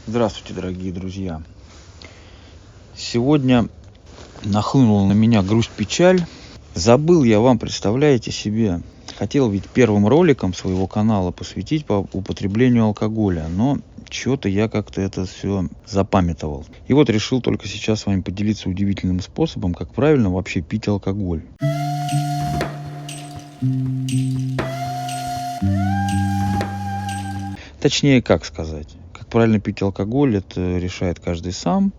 Здравствуйте, дорогие друзья. Сегодня нахлынула на меня грусть-печаль. Забыл я вам, представляете себе, хотел ведь первым роликом своего канала посвятить по употреблению алкоголя, но что-то я как-то это все запамятовал. И вот решил только сейчас с вами поделиться удивительным способом, как правильно вообще пить алкоголь. Точнее, как сказать. Как правильно пить алкоголь, это решает каждый сам.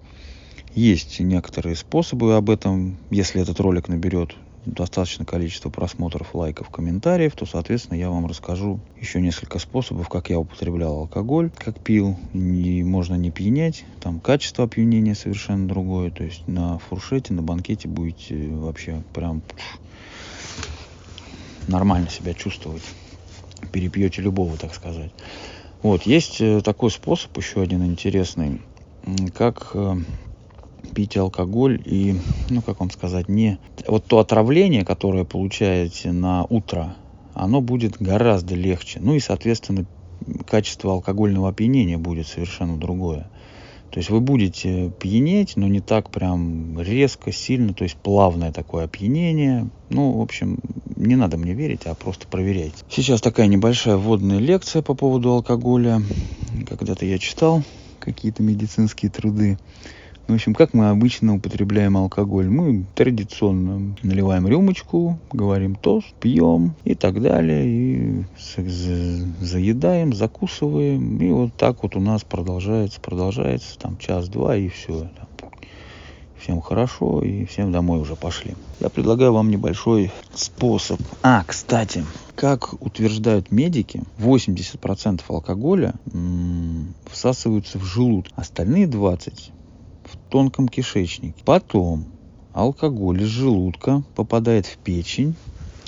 Есть некоторые способы об этом. Если этот ролик наберет достаточное количество просмотров, лайков, комментариев, то, соответственно, я вам расскажу еще несколько способов, как я употреблял алкоголь, как пил. И можно не пьянеть. Там качество опьянения совершенно другое. То есть на фуршете, на банкете будете вообще прям нормально себя чувствовать. Перепьете любого, так сказать. Вот, есть такой способ, еще один интересный, как пить алкоголь и, как вам сказать, не... Вот то отравление, которое получаете на утро, оно будет гораздо легче. Ну и, соответственно, качество алкогольного опьянения будет совершенно другое. То есть вы будете пьянеть, но не так прям резко, сильно, то есть плавное такое опьянение. В общем, не надо мне верить, а просто проверяйте. Сейчас такая небольшая вводная лекция по поводу алкоголя. Когда-то я читал какие-то медицинские труды. В общем, как мы обычно употребляем алкоголь? Мы традиционно наливаем рюмочку, говорим тост, пьем и так далее. И заедаем, закусываем. И вот так вот у нас продолжается, там час-два и все. Всем хорошо и всем домой уже пошли. Я предлагаю вам небольшой способ. Кстати, как утверждают медики, 80% алкоголя всасываются в желудок. Остальные 20% в тонком кишечнике. Потом алкоголь из желудка попадает в печень,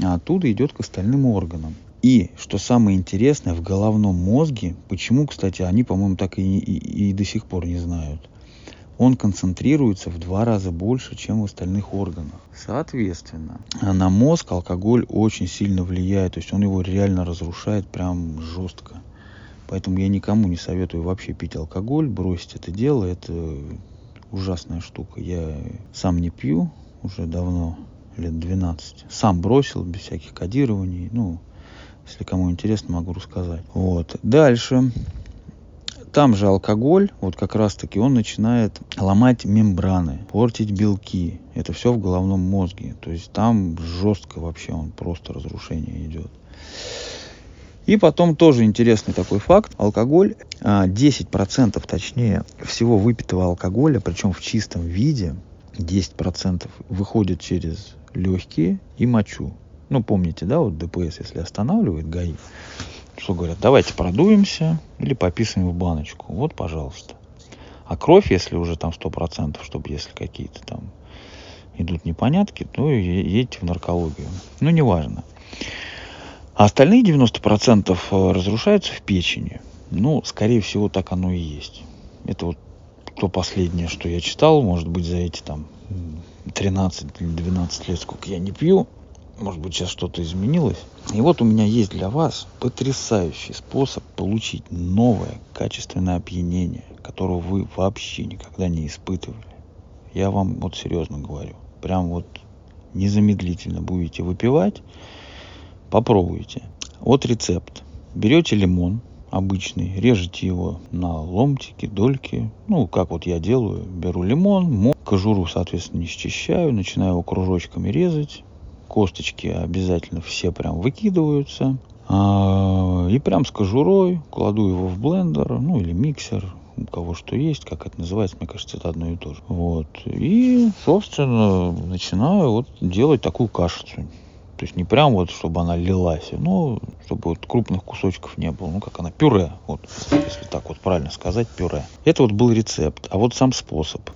а оттуда идет к остальным органам. И, что самое интересное, в головном мозге, почему, кстати, они, по-моему, так и до сих пор не знают, он концентрируется в 2 раза больше, чем в остальных органах. Соответственно, на мозг алкоголь очень сильно влияет, то есть он его реально разрушает прям жестко. Поэтому я никому не советую вообще пить алкоголь, бросить это дело, это ужасная штука. Я сам не пью уже давно, лет 12. Сам бросил, без всяких кодирований. Если кому интересно, могу рассказать. Вот. Дальше. Там же алкоголь, вот как раз-таки он начинает ломать мембраны, портить белки. Это все в головном мозге. То есть там жестко вообще он просто разрушение идет. И потом тоже интересный такой факт. Алкоголь, 10% точнее всего выпитого алкоголя, причем в чистом виде, 10% выходит через легкие и мочу. Помните, да, вот ДПС, если останавливает ГАИ, что говорят, давайте продуемся или пописаем в баночку. Вот, пожалуйста. А кровь, если уже там 100%, чтобы если какие-то там идут непонятки, то едете в наркологию. Неважно. А остальные 90% разрушаются в печени. Скорее всего, так оно и есть. Это вот то последнее, что я читал. Может быть, за эти 13 или 12 лет, сколько я не пью. Может быть, сейчас что-то изменилось. И вот у меня есть для вас потрясающий способ получить новое качественное опьянение, которого вы вообще никогда не испытывали. Я вам вот серьезно говорю. Прям вот незамедлительно будете выпивать. Попробуйте. Вот рецепт. Берете лимон обычный, режете его на ломтики, дольки. Как вот я делаю. Беру лимон, кожуру, соответственно, не счищаю, начинаю его кружочками резать. Косточки обязательно все прям выкидываются. И прям с кожурой кладу его в блендер, или миксер. У кого что есть, как это называется, мне кажется, это одно и то же. Вот. И, собственно, начинаю делать такую кашицу. То есть не прям чтобы она лилась, чтобы крупных кусочков не было. Как она, пюре. Если так правильно сказать, пюре. Это был рецепт. А вот сам способ.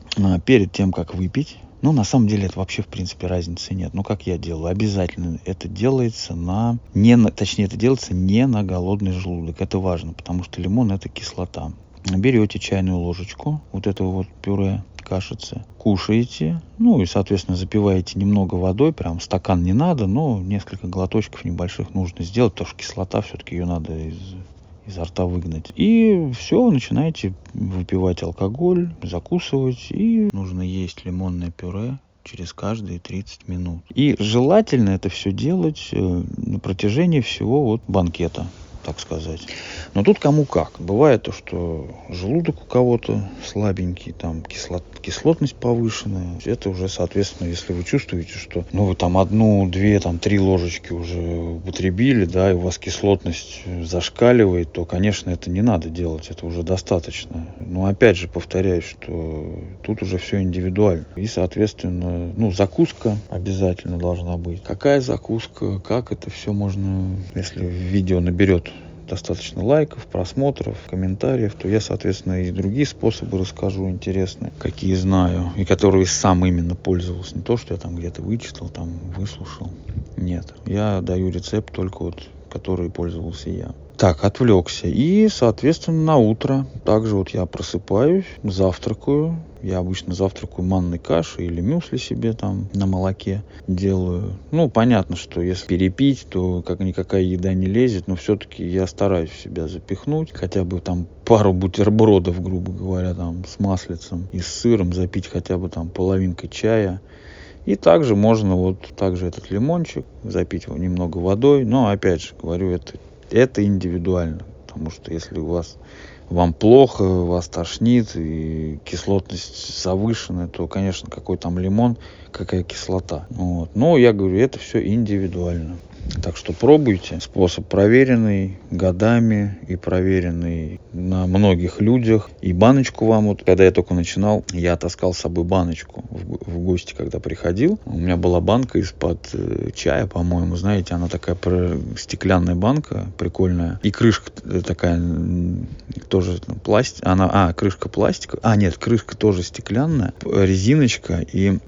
Перед тем, как выпить, на самом деле это вообще в принципе разницы нет. Как я делаю? Обязательно это делается это делается не на голодный желудок. Это важно, потому что лимон это кислота. Берете чайную ложечку этого пюре, кашицы, кушаете, и, соответственно, запиваете немного водой, прям стакан не надо, но несколько глоточков небольших нужно сделать, потому что кислота, все-таки ее надо из изо рта выгнать. И все, начинаете выпивать алкоголь, закусывать, и нужно есть лимонное пюре через каждые 30 минут. И желательно это все делать на протяжении всего вот банкета, так сказать. Но тут кому как. Бывает то, что желудок у кого-то слабенький, там кислотность повышенная. Это уже, соответственно, если вы чувствуете, что вы там 1, 2, там 3 ложечки уже употребили, да, и у вас кислотность зашкаливает, то, конечно, это не надо делать, это уже достаточно. Но опять же повторяю, что тут уже все индивидуально. И, соответственно, закуска обязательно должна быть. Какая закуска, как это все можно, если видео наберет достаточно лайков, просмотров, комментариев, то я, соответственно, и другие способы расскажу интересные, какие знаю, и которые сам именно пользовался. Не то, что я там где-то вычитал, там выслушал. Нет, я даю рецепт только вот, который пользовался я. Так, отвлекся. И, соответственно, на утро также вот я просыпаюсь, завтракаю. Я обычно завтракаю манной кашей или мюсли себе там на молоке делаю. Понятно, что если перепить, то никакая еда не лезет, но все-таки я стараюсь в себя запихнуть. Хотя бы там пару бутербродов, грубо говоря, там с маслицем и с сыром, запить хотя бы там половинкой чая. И также можно также этот лимончик запить его немного водой. Но опять же говорю, это индивидуально. Потому что если вам плохо, вас тошнит и кислотность завышенная, то, конечно, какой там лимон, какая кислота. Но я говорю, это все индивидуально. Так что пробуйте. Способ проверенный годами и проверенный на многих людях. И баночку вам, когда я только начинал, я таскал с собой баночку в гости, когда приходил. У меня была банка из-под чая, по-моему, знаете, она такая стеклянная банка, прикольная. И крышка такая тоже пластик. Крышка пластика. Нет, крышка тоже стеклянная. Резиночка и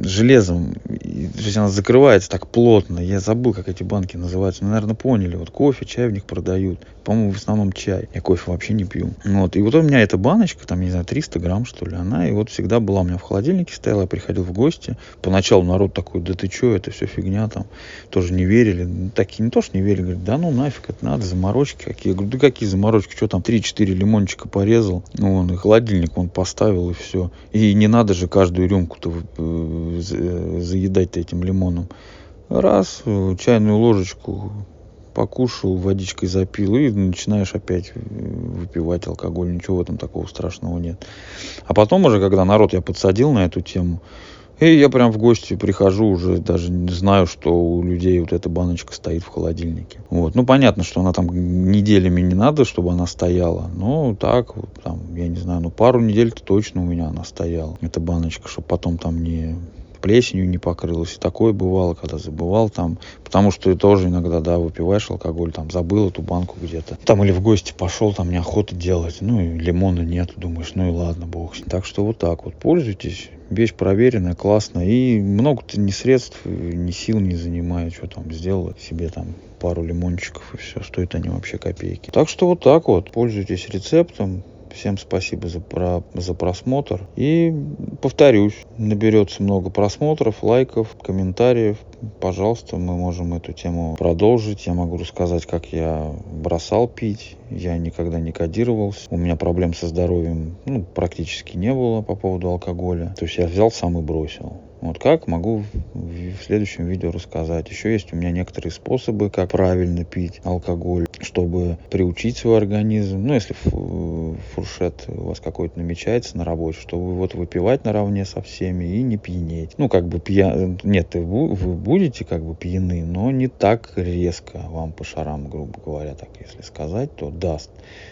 железом. То есть она закрывается так плотно. Я забыл, как эти банки называются. Наверное, поняли. Кофе, чай в них продают. По-моему, в основном чай. Я кофе вообще не пью. И у меня эта баночка, там, не знаю, 300 грамм, что ли, она всегда была у меня в холодильнике стояла. Я приходил в гости. Поначалу народ такой, да ты что, это все фигня там. Тоже не верили. Такие не то, что не верили. Говорят, да нафиг, это надо, заморочки какие. Я говорю, да какие заморочки, что там, 3-4 лимончика порезал. И холодильник поставил, и все. И не надо же каждую рюмку-то заедать этим лимоном. Раз, чайную ложечку покушал, водичкой запил, и начинаешь опять выпивать алкоголь. Ничего в этом такого страшного нет. А потом уже, когда я подсадил на эту тему, и я прям в гости прихожу, уже даже не знаю, что у людей эта баночка стоит в холодильнике. Понятно, что она там неделями не надо, чтобы она стояла. Но так, я не знаю, пару недель-то точно у меня она стояла, эта баночка, чтобы потом там плесенью не покрылась. И такое бывало, когда забывал там. Потому что тоже иногда, выпиваешь алкоголь, там забыл эту банку где-то. Или в гости пошел, там неохота делать. И лимона нет, думаешь, и ладно, бог с ним. Так что так пользуйтесь. Вещь проверенная, классная. И много-то ни средств, ни сил не занимает. Что там сделал себе там пару лимончиков и все. Стоят они вообще копейки. Так что пользуйтесь рецептом. Всем спасибо за просмотр. И повторюсь, наберется много просмотров, лайков, комментариев. Пожалуйста, мы можем эту тему продолжить. Я могу рассказать, как я бросал пить. Я никогда не кодировался. У меня проблем со здоровьем практически не было по поводу алкоголя. То есть я взял сам и бросил. Как могу в следующем видео рассказать. Еще есть у меня некоторые способы, как правильно пить алкоголь, чтобы приучить свой организм. Если фуршет у вас какой-то намечается на работе, чтобы выпивать наравне со всеми и не пьянеть. Нет, вы будете пьяны, но не так резко вам по шарам, грубо говоря, так если сказать, то даст.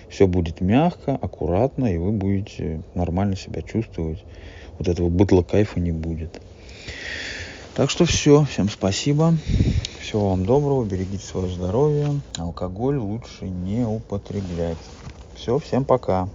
Все будет мягко, аккуратно, и вы будете нормально себя чувствовать. Этого быдла кайфа не будет. Так что все. Всем спасибо. Всего вам доброго. Берегите свое здоровье. Алкоголь лучше не употреблять. Все. Всем пока.